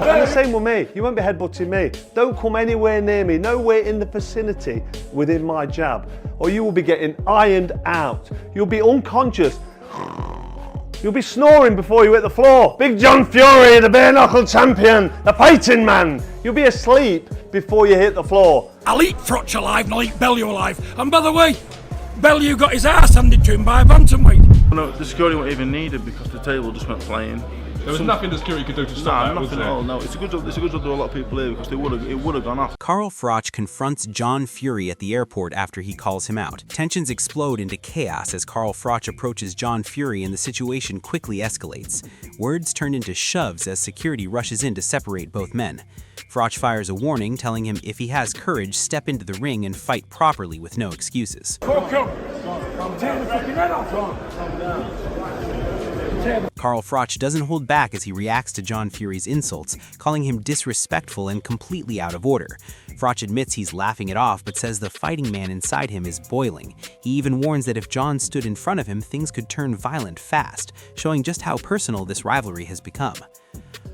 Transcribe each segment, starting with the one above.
And the same with me. You won't be headbutting me. Don't come anywhere near me, nowhere in the vicinity within my jab, or you will be getting ironed out. You'll be unconscious. You'll be snoring before you hit the floor. Big John Fury, the bare knuckle champion, the fighting man. You'll be asleep before you hit the floor. I'll eat Froch alive and I'll eat Bellew alive. And by the way, Bellew got his ass handed to him by a bantamweight. No, the security wasn't even needed because the table just went flying. There was nothing the security could do to stop that, nothing at all. No, it's a good job. It's a good job to a lot of people here because it would have gone off. Carl Froch confronts John Fury at the airport after he calls him out. Tensions explode into chaos as Carl Froch approaches John Fury and the situation quickly escalates. Words turn into shoves as security rushes in to separate both men. Froch fires a warning, telling him if he has courage, step into the ring and fight properly with no excuses. Carl Froch doesn't hold back as he reacts to John Fury's insults, calling him disrespectful and completely out of order. Froch admits he's laughing it off, but says the fighting man inside him is boiling. He even warns that if John stood in front of him, things could turn violent fast, showing just how personal this rivalry has become.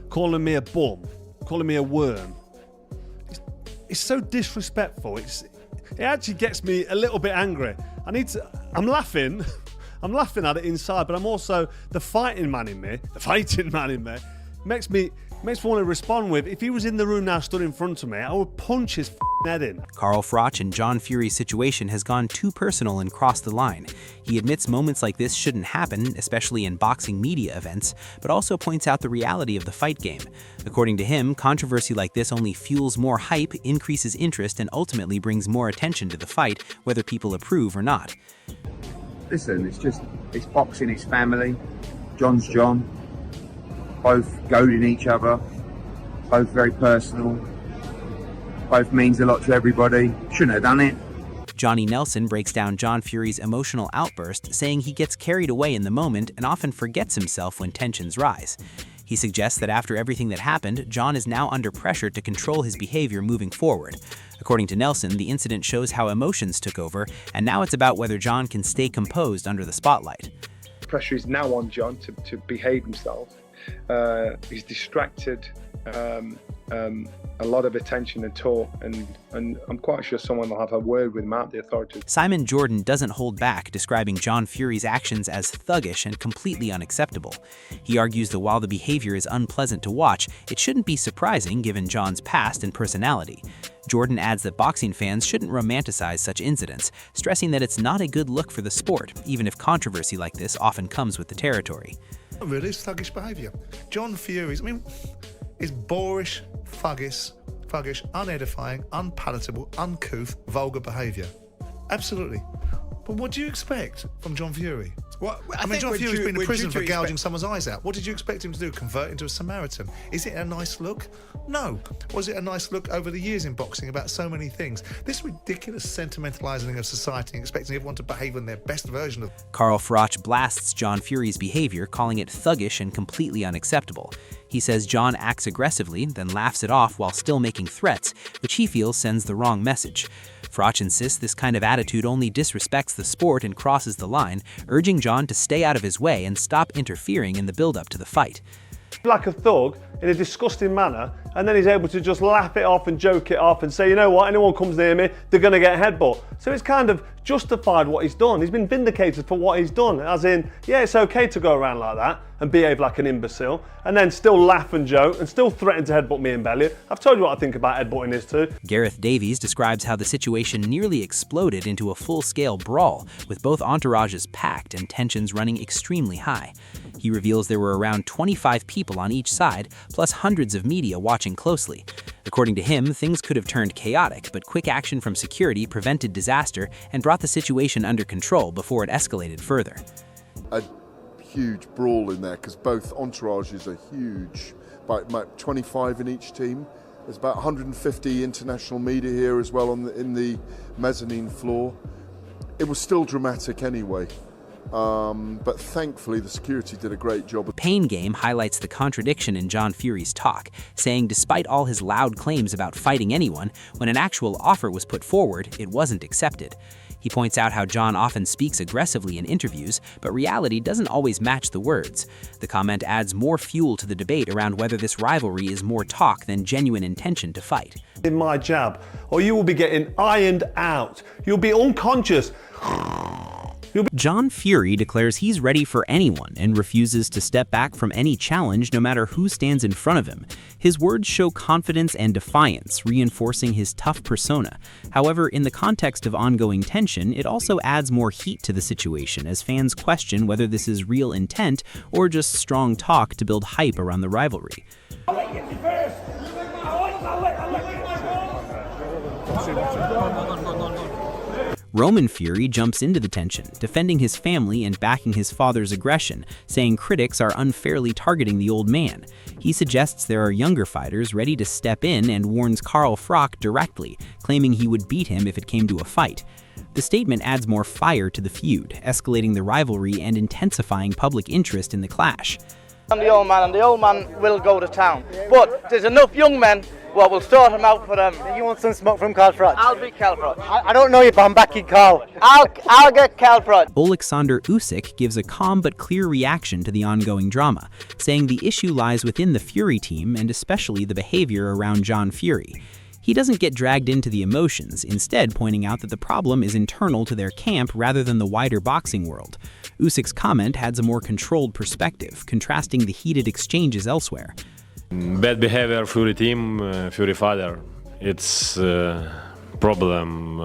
Calling me a bum, calling me a worm. It's so disrespectful. It actually gets me a little bit angry. I'm laughing. I'm laughing at it inside, but I'm also the fighting man in me. Makes me want to respond with, if he was in the room now stood in front of me, I would punch his head in. Carl Froch and John Fury's situation has gone too personal and crossed the line. He admits moments like this shouldn't happen, especially in boxing media events, but also points out the reality of the fight game. According to him, controversy like this only fuels more hype, increases interest, and ultimately brings more attention to the fight, whether people approve or not. Listen, it's boxing, it's family. John's John. Both goading each other. Both very personal. Both means a lot to everybody. Shouldn't have done it. Johnny Nelson breaks down John Fury's emotional outburst, saying he gets carried away in the moment and often forgets himself when tensions rise. He suggests that after everything that happened, John is now under pressure to control his behavior moving forward. According to Nelson, the incident shows how emotions took over, and now it's about whether John can stay composed under the spotlight. Pressure is now on John to behave himself. He's distracted, a lot of attention and talk, and I'm quite sure someone will have a word with him at the authorities. Simon Jordan doesn't hold back, describing John Fury's actions as thuggish and completely unacceptable. He argues that while the behavior is unpleasant to watch, it shouldn't be surprising given John's past and personality. Jordan adds that boxing fans shouldn't romanticize such incidents, stressing that it's not a good look for the sport, even if controversy like this often comes with the territory. Really, it's thuggish behaviour. John Fury's, is boorish, thuggish, unedifying, unpalatable, uncouth, vulgar behaviour. Absolutely. But what do you expect from John Fury? John Fury's been in prison for gouging someone's eyes out. What did you expect him to do? Convert into a Samaritan? Is it a nice look? No. Was it a nice look over the years in boxing about so many things? This ridiculous sentimentalising of society and expecting everyone to behave in their best version of... Carl Froch blasts John Fury's behavior, calling it thuggish and completely unacceptable. He says John acts aggressively, then laughs it off while still making threats, which he feels sends the wrong message. Froch insists this kind of attitude only disrespects the sport and crosses the line, urging John to stay out of his way and stop interfering in the build-up to the fight. Like a thug in a disgusting manner, and then he's able to just laugh it off and joke it off and say, you know what, anyone comes near me, they're going to get a headbutt. So it's kind of justified what he's done. He's been vindicated for what he's done, as in, yeah, it's okay to go around like that and behave like an imbecile, and then still laugh and joke and still threaten to headbutt me in Bellew. I've told you what I think about headbutting this too. Gareth Davies describes how the situation nearly exploded into a full-scale brawl, with both entourages packed and tensions running extremely high. He reveals there were around 25 people on each side, plus hundreds of media watching closely. According to him, things could have turned chaotic, but quick action from security prevented disaster and brought the situation under control before it escalated further. A huge brawl in there because both entourages are huge, about 25 in each team. There's about 150 international media here as well in the mezzanine floor. It was still dramatic anyway. But thankfully the security did a great job. Pain Game highlights the contradiction in John Fury's talk, saying despite all his loud claims about fighting anyone, when an actual offer was put forward, it wasn't accepted. He points out how John often speaks aggressively in interviews, but reality doesn't always match the words. The comment adds more fuel to the debate around whether this rivalry is more talk than genuine intention to fight. In my jab, or you will be getting ironed out. You'll be unconscious. John Fury declares he's ready for anyone and refuses to step back from any challenge no matter who stands in front of him. His words show confidence and defiance, reinforcing his tough persona. However, in the context of ongoing tension, it also adds more heat to the situation as fans question whether this is real intent or just strong talk to build hype around the rivalry. Roman Fury jumps into the tension, defending his family and backing his father's aggression, saying critics are unfairly targeting the old man. He suggests there are younger fighters ready to step in and warns Carl Froch directly, claiming he would beat him if it came to a fight. The statement adds more fire to the feud, escalating the rivalry and intensifying public interest in the clash. I'm the old man, and the old man will go to town. But there's enough young men what will sort him out for them. You want some smoke from Carl Froch? I'll be Carl Froch. I don't know you, but I'm backing Carl. I'll get Carl Froch. Oleksandr Usyk gives a calm but clear reaction to the ongoing drama, saying the issue lies within the Fury team and especially the behavior around John Fury. He doesn't get dragged into the emotions, instead pointing out that the problem is internal to their camp rather than the wider boxing world. Usyk's comment adds a more controlled perspective, contrasting the heated exchanges elsewhere. Bad behavior, Fury team, Fury father. It's problem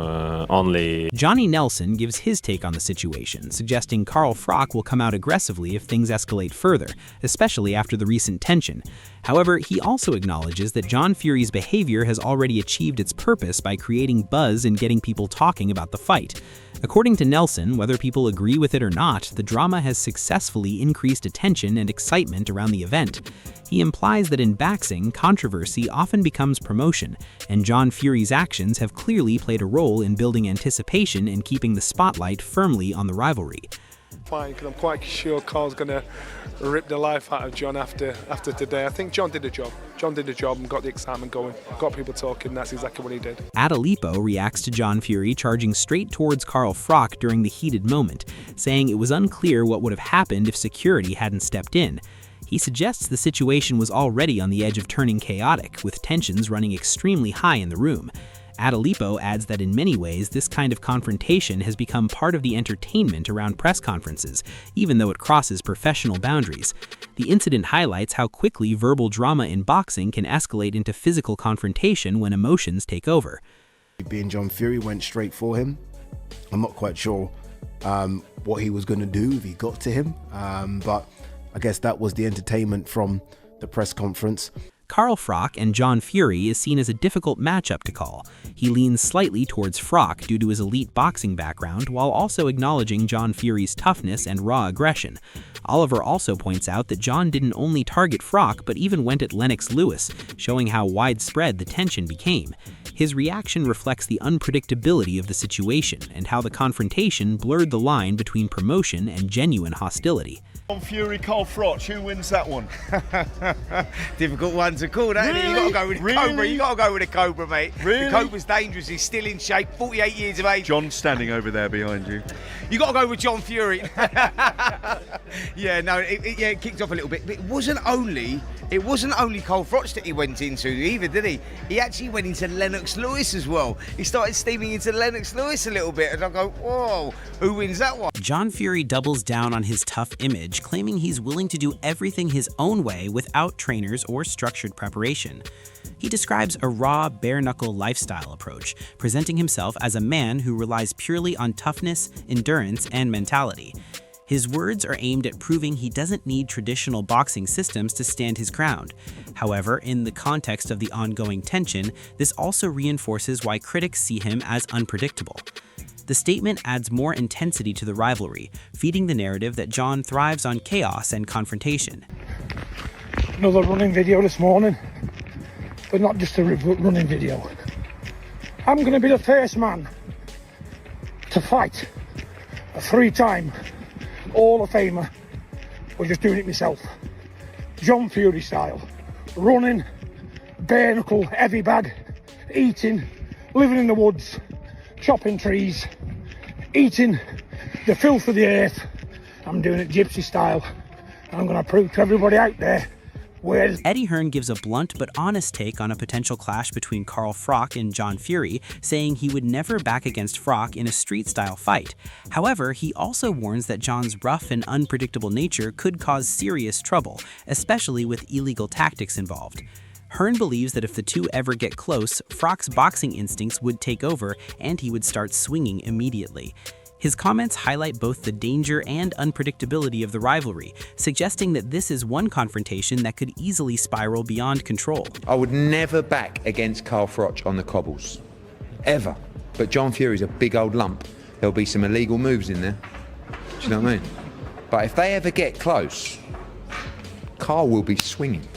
only. Johnny Nelson gives his take on the situation, suggesting Carl Froch will come out aggressively if things escalate further, especially after the recent tension. However, he also acknowledges that John Fury's behavior has already achieved its purpose by creating buzz and getting people talking about the fight. According to Nelson, whether people agree with it or not, the drama has successfully increased attention and excitement around the event. He implies that in boxing, controversy often becomes promotion, and John Fury's actions have clearly played a role in building anticipation and keeping the spotlight firmly on the rivalry. Fine, because I'm quite sure Carl's going to rip the life out of John after today. I think John did the job. John did the job and got the excitement going, got people talking. That's exactly what he did. Adalipo reacts to John Fury charging straight towards Carl Froch during the heated moment, saying it was unclear what would have happened if security hadn't stepped in. He suggests the situation was already on the edge of turning chaotic, with tensions running extremely high in the room. Adalipo adds that in many ways, this kind of confrontation has become part of the entertainment around press conferences, even though it crosses professional boundaries. The incident highlights how quickly verbal drama in boxing can escalate into physical confrontation when emotions take over. Being John Fury went straight for him. I'm not quite sure what he was going to do if he got to him, but I guess that was the entertainment from the press conference. Carl Froch and John Fury is seen as a difficult matchup to call. He leans slightly towards Froch due to his elite boxing background, while also acknowledging John Fury's toughness and raw aggression. Oliver also points out that John didn't only target Froch, but even went at Lennox Lewis, showing how widespread the tension became. His reaction reflects the unpredictability of the situation and how the confrontation blurred the line between promotion and genuine hostility. John Fury, Carl Froch, who wins that one? Difficult one to call, that, isn't it? You got to go with the Cobra. You got to go with the Cobra, mate. Really? The Cobra's dangerous. He's still in shape. 48 years of age. John's standing over there behind you. You got to go with John Fury. Yeah, no, it kicked off a little bit, but it wasn't only Carl Froch that he went into either, did he? He actually went into Lennox Lewis as well. He started steaming into Lennox Lewis a little bit, and I go, whoa, who wins that one? John Fury doubles down on his tough image, claiming he's willing to do everything his own way without trainers or structured preparation. He describes a raw, bare-knuckle lifestyle approach, presenting himself as a man who relies purely on toughness, endurance, and mentality. His words are aimed at proving he doesn't need traditional boxing systems to stand his ground. However, in the context of the ongoing tension, this also reinforces why critics see him as unpredictable. The statement adds more intensity to the rivalry, feeding the narrative that John thrives on chaos and confrontation. Another running video this morning, but not just a running video. I'm going to be the first man to fight a 3-time Hall of Famer, or just doing it myself. John Fury style. Running, bare knuckle, heavy bag, eating, living in the woods, chopping trees, eating the filth of the earth. I'm doing it gypsy style. And I'm going to prove to everybody out there where... Eddie Hearn gives a blunt but honest take on a potential clash between Carl Froch and John Fury, saying he would never back against Froch in a street-style fight. However, he also warns that John's rough and unpredictable nature could cause serious trouble, especially with illegal tactics involved. Hearn believes that if the two ever get close, Froch's boxing instincts would take over and he would start swinging immediately. His comments highlight both the danger and unpredictability of the rivalry, suggesting that this is one confrontation that could easily spiral beyond control. I would never back against Carl Froch on the cobbles. Ever. But John Fury's a big old lump. There'll be some illegal moves in there. Do you know what I mean? But if they ever get close, Carl will be swinging.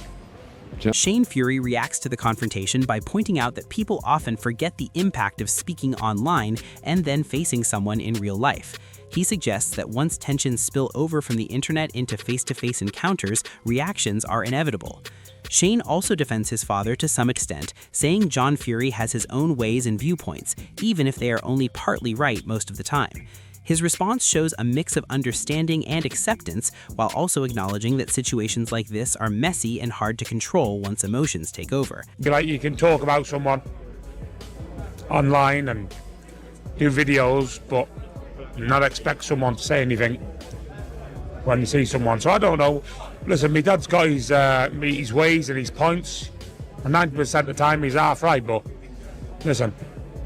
Shane Fury reacts to the confrontation by pointing out that people often forget the impact of speaking online and then facing someone in real life. He suggests that once tensions spill over from the internet into face-to-face encounters, reactions are inevitable. Shane also defends his father to some extent, saying John Fury has his own ways and viewpoints, even if they are only partly right most of the time. His response shows a mix of understanding and acceptance, while also acknowledging that situations like this are messy and hard to control once emotions take over. Like, you can talk about someone online and do videos, but not expect someone to say anything when you see someone. So I don't know. Listen, my dad's got his ways and his points, and 90% of the time he's half right, but listen.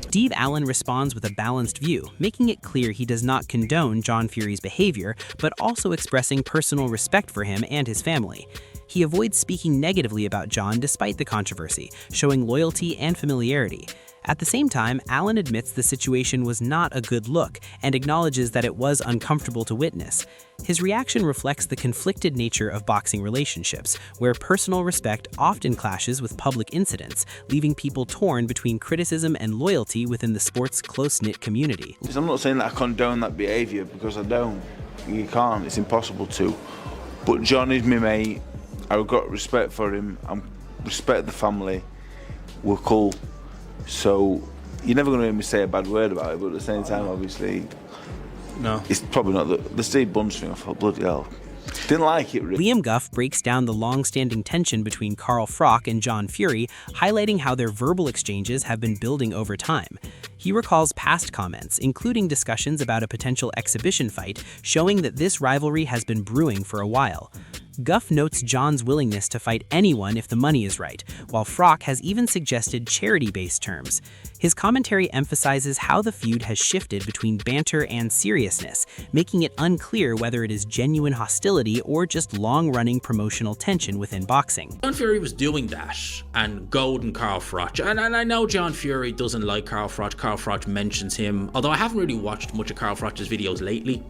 Steve Allen responds with a balanced view, making it clear he does not condone John Fury's behavior, but also expressing personal respect for him and his family. He avoids speaking negatively about John despite the controversy, showing loyalty and familiarity. At the same time, Allen admits the situation was not a good look and acknowledges that it was uncomfortable to witness. His reaction reflects the conflicted nature of boxing relationships, where personal respect often clashes with public incidents, leaving people torn between criticism and loyalty within the sport's close-knit community. I'm not saying that I condone that behaviour, because I don't. You can't, it's impossible to. But John is my mate. I've got respect for him. I respect the family. We're cool. So you're never going to hear me say a bad word about it, but at the same time, obviously, no. It's probably not the Steve Bunce thing. I thought, bloody hell. Didn't like it, really. Liam Guff breaks down the long-standing tension between Carl Froch and John Fury, highlighting how their verbal exchanges have been building over time. He recalls past comments, including discussions about a potential exhibition fight, showing that this rivalry has been brewing for a while. Guff notes John's willingness to fight anyone if the money is right, while Froch has even suggested charity-based terms. His commentary emphasizes how the feud has shifted between banter and seriousness, making it unclear whether it is genuine hostility or just long-running promotional tension within boxing. John Fury was doing that and goading Carl Froch, and I know John Fury doesn't like Carl Froch. Carl Froch mentions him, although I haven't really watched much of Carl Froch's videos lately.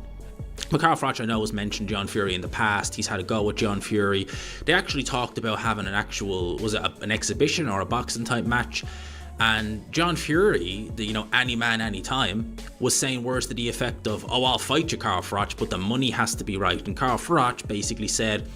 But Carl Froch, I know, has mentioned John Fury in the past. He's had a go with John Fury. They actually talked about having an actual, was it an exhibition or a boxing type match? And John Fury, any man, any time, was saying words to the effect of, oh, I'll fight you, Carl Froch, but the money has to be right. And Carl Froch basically said,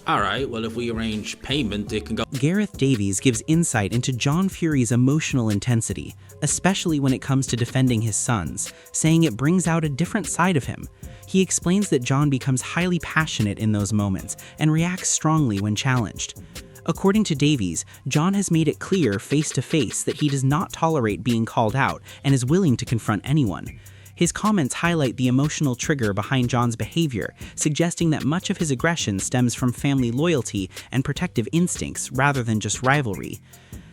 all right, well, if we arrange payment, it can go. Gareth Davies gives insight into John Fury's emotional intensity, especially when it comes to defending his sons, saying it brings out a different side of him. He explains that John becomes highly passionate in those moments and reacts strongly when challenged. According to Davies, John has made it clear face-to-face that he does not tolerate being called out and is willing to confront anyone. His comments highlight the emotional trigger behind John's behavior, suggesting that much of his aggression stems from family loyalty and protective instincts rather than just rivalry.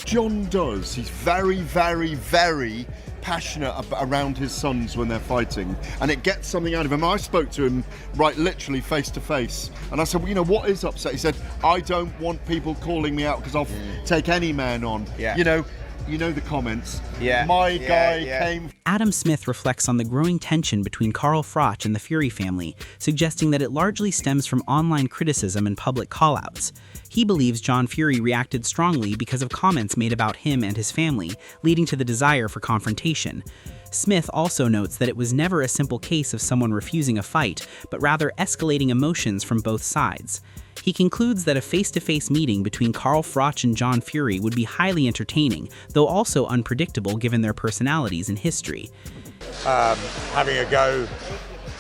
John does. He's very, very, very passionate around his sons when they're fighting, and it gets something out of him. I spoke to him literally face to face, and I said, well, what is upset? He said, I don't want people calling me out because I'll take any man on. Yeah. You know the comments. Yeah. My guy came. Adam Smith reflects on the growing tension between Carl Froch and the Fury family, suggesting that it largely stems from online criticism and public call-outs. He believes John Fury reacted strongly because of comments made about him and his family, leading to the desire for confrontation. Smith also notes that it was never a simple case of someone refusing a fight, but rather escalating emotions from both sides. He concludes that a face-to-face meeting between Carl Froch and John Fury would be highly entertaining, though also unpredictable given their personalities and history. having a go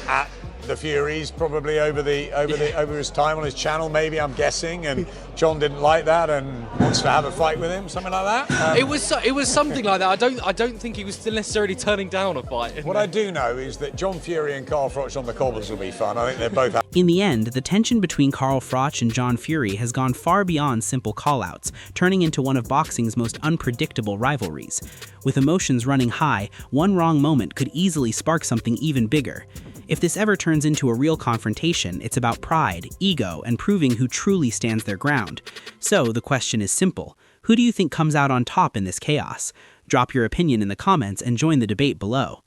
at the Furies, probably over his time on his channel, maybe, I'm guessing, and John didn't like that and wants to have a fight with him, something like that. It was something like that. I don't think he was still necessarily turning down a fight. What I do know is that John Fury and Carl Froch on the cobbles will be fun. I think they're both. In the end, the tension between Carl Froch and John Fury has gone far beyond simple call-outs, turning into one of boxing's most unpredictable rivalries. With emotions running high, one wrong moment could easily spark something even bigger. If this ever turns into a real confrontation, it's about pride, ego, and proving who truly stands their ground. So the question is simple. Who do you think comes out on top in this chaos? Drop your opinion in the comments and join the debate below.